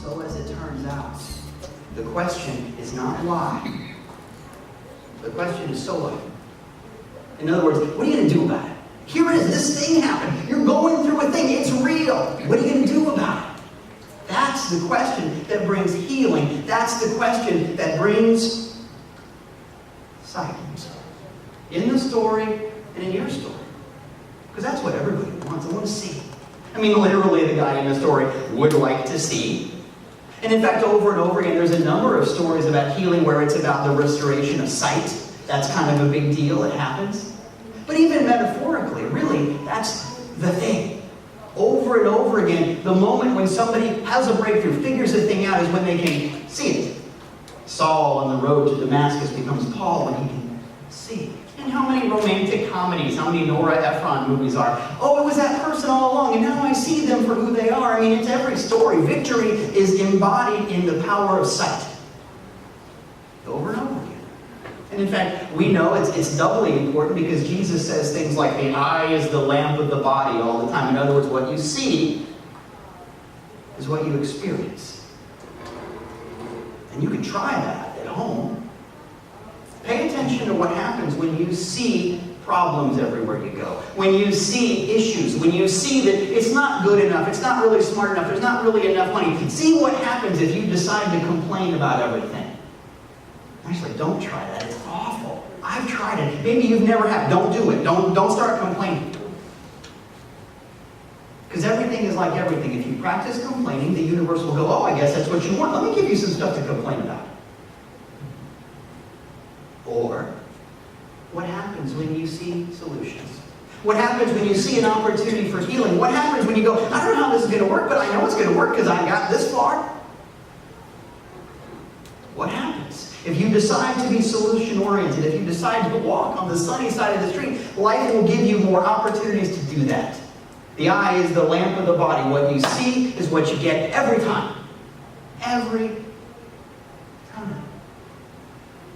So as it turns out, the question is not why. The question is, so what? In other words, what are you going to do about it? Here it is, this thing happened. You're going through a thing, it's real. What are you going to do about it? That's the question that brings healing. That's the question that brings sight. In the story and in your story. Because that's what everybody wants. I want to see. I mean, literally, the guy in the story would like to see. And in fact, over and over again, there's a number of stories about healing where it's about the restoration of sight. That's kind of a big deal. It happens. But even metaphorically, really, that's the thing. Over and over again, the moment when somebody has a breakthrough, figures a thing out, is when they can see it. Saul on the road to Damascus becomes Paul when he can see. And how many romantic comedies, how many Nora Ephron movies are, oh, it was that person all along, and now I see them for who they are. I mean, it's every story. Victory is embodied in the power of sight. Over and over again. And in fact, we know it's doubly important because Jesus says things like, the eye is the lamp of the body all the time. In other words, what you see is what you experience. And you can try that at home. Pay attention to what happens when you see problems everywhere you go. When you see issues. When you see that it's not good enough. It's not really smart enough. There's not really enough money. See what happens if you decide to complain about everything. Actually, don't try that. It's awful. I've tried it. Maybe you've never have. Don't do it. Don't start complaining. Because everything is like everything. If you practice complaining, the universe will go, oh, I guess that's what you want. Let me give you some stuff to complain about. Or, what happens when you see solutions? What happens when you see an opportunity for healing? What happens when you go, I don't know how this is going to work, but I know it's going to work because I got this far? What happens? If you decide to be solution-oriented, if you decide to walk on the sunny side of the street, life will give you more opportunities to do that. The eye is the lamp of the body. What you see is what you get every time. Every time.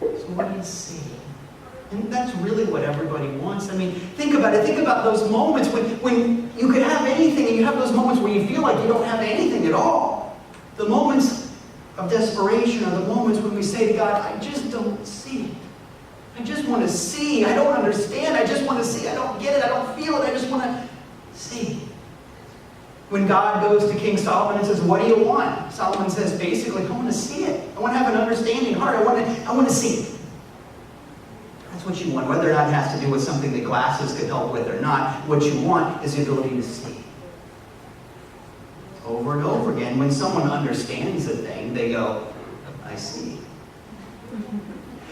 So what do you see? And that's really what everybody wants. I mean, think about it. Think about those moments when you could have anything, and you have those moments where you feel like you don't have anything at all. The moments of desperation are the moments when we say to God, I just don't see. I just want to see. I don't understand. I just want to see. I don't get it. I don't feel it. I just want to see. When God goes to King Solomon and says, what do you want? Solomon says, basically, I want to see it. I want to have an understanding heart. I want to see it. That's what you want. Whether or not it has to do with something that glasses could help with or not, what you want is the ability to see. Over and over again, when someone understands a thing, they go, I see.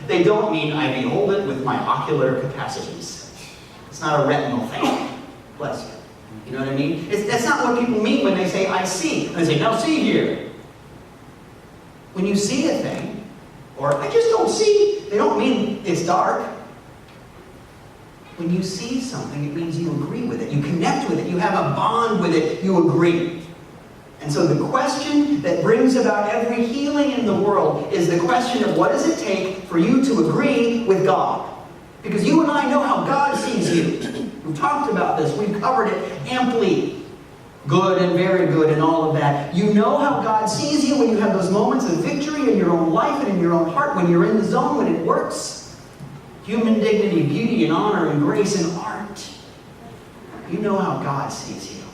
They don't mean I behold it with my ocular capacities. It's not a retinal thing. Bless you. You know what I mean? That's not what people mean when they say, I see. They say, now see here. When you see a thing, or I just don't see, they don't mean it's dark. When you see something, it means you agree with it. You connect with it. You have a bond with it. You agree. And so the question that brings about every healing in the world is the question of what does it take for you to agree with God? Because you and I know how God sees you. We've talked about this. We've covered it amply. Good and very good and all of that. You know how God sees you when you have those moments of victory in your own life and in your own heart, when you're in the zone, when it works. Human dignity, beauty, and honor, and grace, and art. You know how God sees you.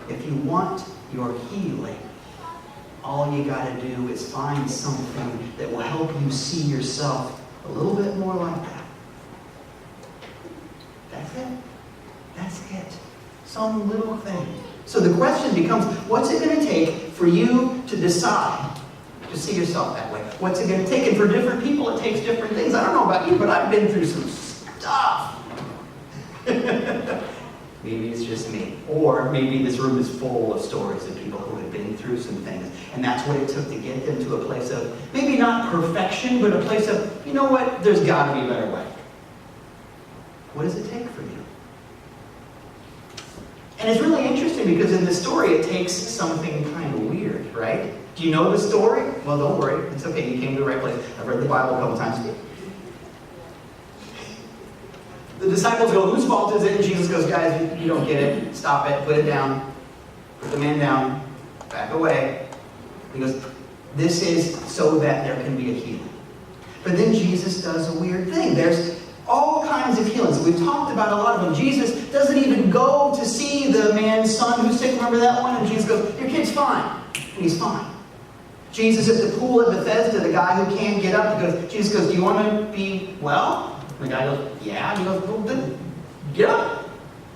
If you want your healing, all you got to do is find something that will help you see yourself a little bit more like that. That's it. That's it. Some little thing. So the question becomes, what's it going to take for you to decide to see yourself that way? What's it going to take? And for different people, it takes different things. I don't know about you, but I've been through some stuff. Maybe it's just me. Or maybe this room is full of stories of people who have been through some things. And that's what it took to get them to a place of, maybe not perfection, but a place of, you know what, there's got to be a better way. What does it take for you? And it's really interesting because in the story it takes something kind of weird, right? Do you know the story? Well, don't worry. It's okay. You came to the right place. I've read the Bible a couple times. The disciples go, whose fault is it? And Jesus goes, guys, you don't get it. Stop it. Put it down. Put the man down. Back away. He goes, this is so that there can be a healing. But then Jesus does a weird thing. There's all kinds of healings. We've talked about a lot of them. Jesus doesn't even go to see the man's son who's sick. Remember that one? And Jesus goes, your kid's fine. And he's fine. Jesus at the pool at Bethesda, the guy who can't get up, Jesus goes, do you want to be well? And the guy goes, yeah. And he goes, well, then get up.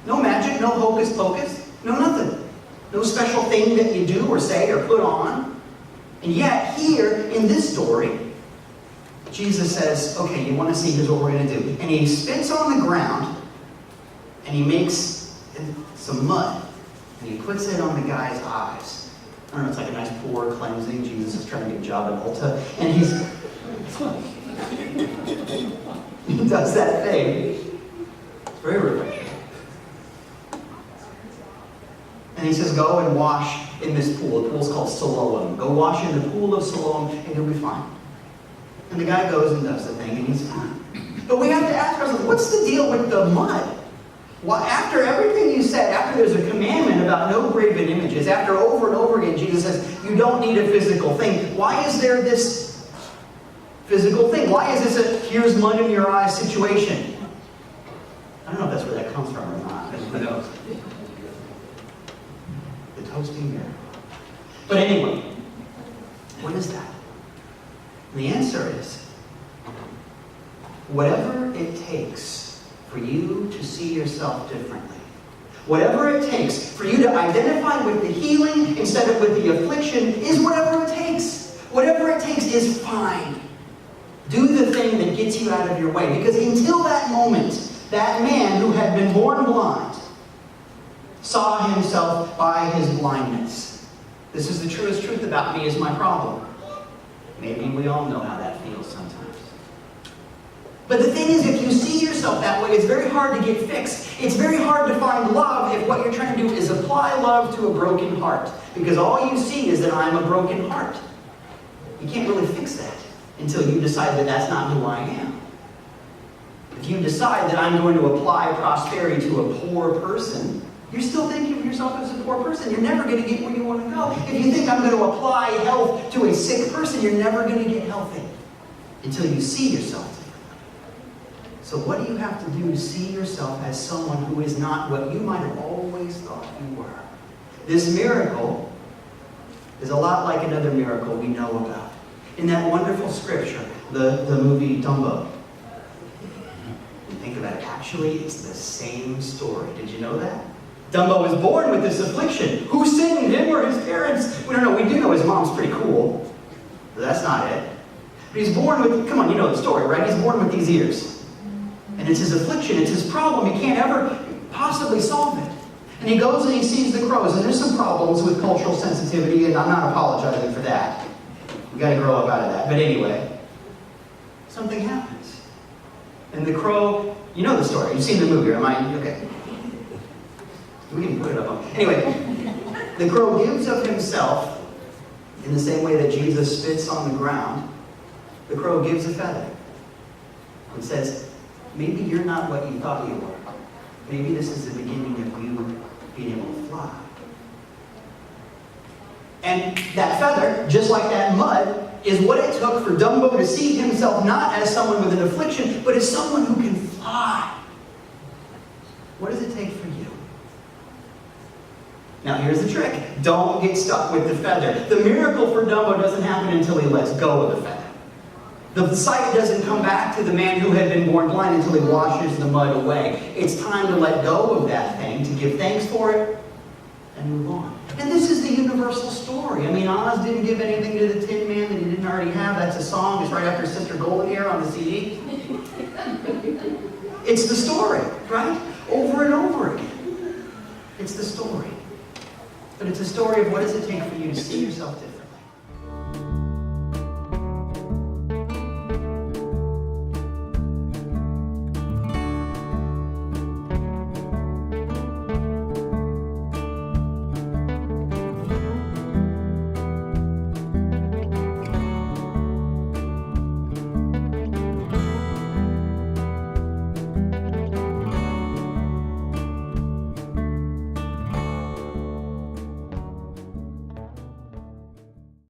No magic, no hocus pocus, no nothing. No special thing that you do or say or put on. And yet, here in this story, Jesus says, okay, you want to see, here's what we're going to do. And he spits on the ground, and he makes some mud, and he puts it on the guy's eyes. I don't know, it's like a nice pore cleansing. Jesus is trying to get a job at Ulta. And he does that thing. It's very refreshing. And he says, go and wash in this pool. The pool's called Siloam. Go wash in the pool of Siloam, and you'll be fine. And the guy goes and does the thing, and he's fine. But we have to ask ourselves, what's the deal with the mud? Well, after everything you said, after there's a commandment about no graven images, after over and over again Jesus says, you don't need a physical thing, why is there this physical thing? Why is this a here's mud in your eyes situation? I don't know if that's where that comes from or not. Who knows? The toasting mirror. But anyway, what is that? The answer is, whatever it takes for you to see yourself differently, whatever it takes for you to identify with the healing instead of with the affliction, is whatever it takes. Whatever it takes is fine. Do the thing that gets you out of your way. Because until that moment, that man who had been born blind saw himself by his blindness. This is the truest truth about me is my problem. Maybe we all know how that feels sometimes. But the thing is, if you see yourself that way, it's very hard to get fixed. It's very hard to find love if what you're trying to do is apply love to a broken heart. Because all you see is that I'm a broken heart. You can't really fix that until you decide that that's not who I am. If you decide that I'm going to apply prosperity to a poor person, you're still thinking of yourself as a poor person. You're never going to get where you want to go. If you think I'm going to apply health to a sick person, you're never going to get healthy until you see yourself differently. So what do you have to do to see yourself as someone who is not what you might have always thought you were? This miracle is a lot like another miracle we know about. In that wonderful scripture, the movie Dumbo. Think about it. Actually, it's the same story. Did you know that? Dumbo was born with this affliction. Who sinned, him or his parents? We don't know. We do know his mom's pretty cool. But that's not it. But he's born with, come on, you know the story, right? He's born with these ears. And it's his affliction. It's his problem. He can't ever possibly solve it. And he goes and he sees the crows. And there's some problems with cultural sensitivity, and I'm not apologizing for that. We got to grow up out of that. But anyway, something happens. And the crow, you know the story. You've seen the movie, am I? Okay. We can put it up on. Anyway, the crow gives of himself in the same way that Jesus spits on the ground. The crow gives a feather and says, maybe you're not what you thought you were. Maybe this is the beginning of you being able to fly. And that feather, just like that mud, is what it took for Dumbo to see himself not as someone with an affliction, but as someone who can fly. What does it take for you? Now here's the trick. Don't get stuck with the feather. The miracle for Dumbo doesn't happen until he lets go of the feather. The sight doesn't come back to the man who had been born blind until he washes the mud away. It's time to let go of that thing, to give thanks for it, and move on. And this is the universal story. I mean, Oz didn't give anything to the Tin Man that he didn't already have. That's a song. It's right after Sister Golden Hair on the CD. It's the story, right? Over and over again. It's the story. But it's a story of what does it take for you to see yourself differently.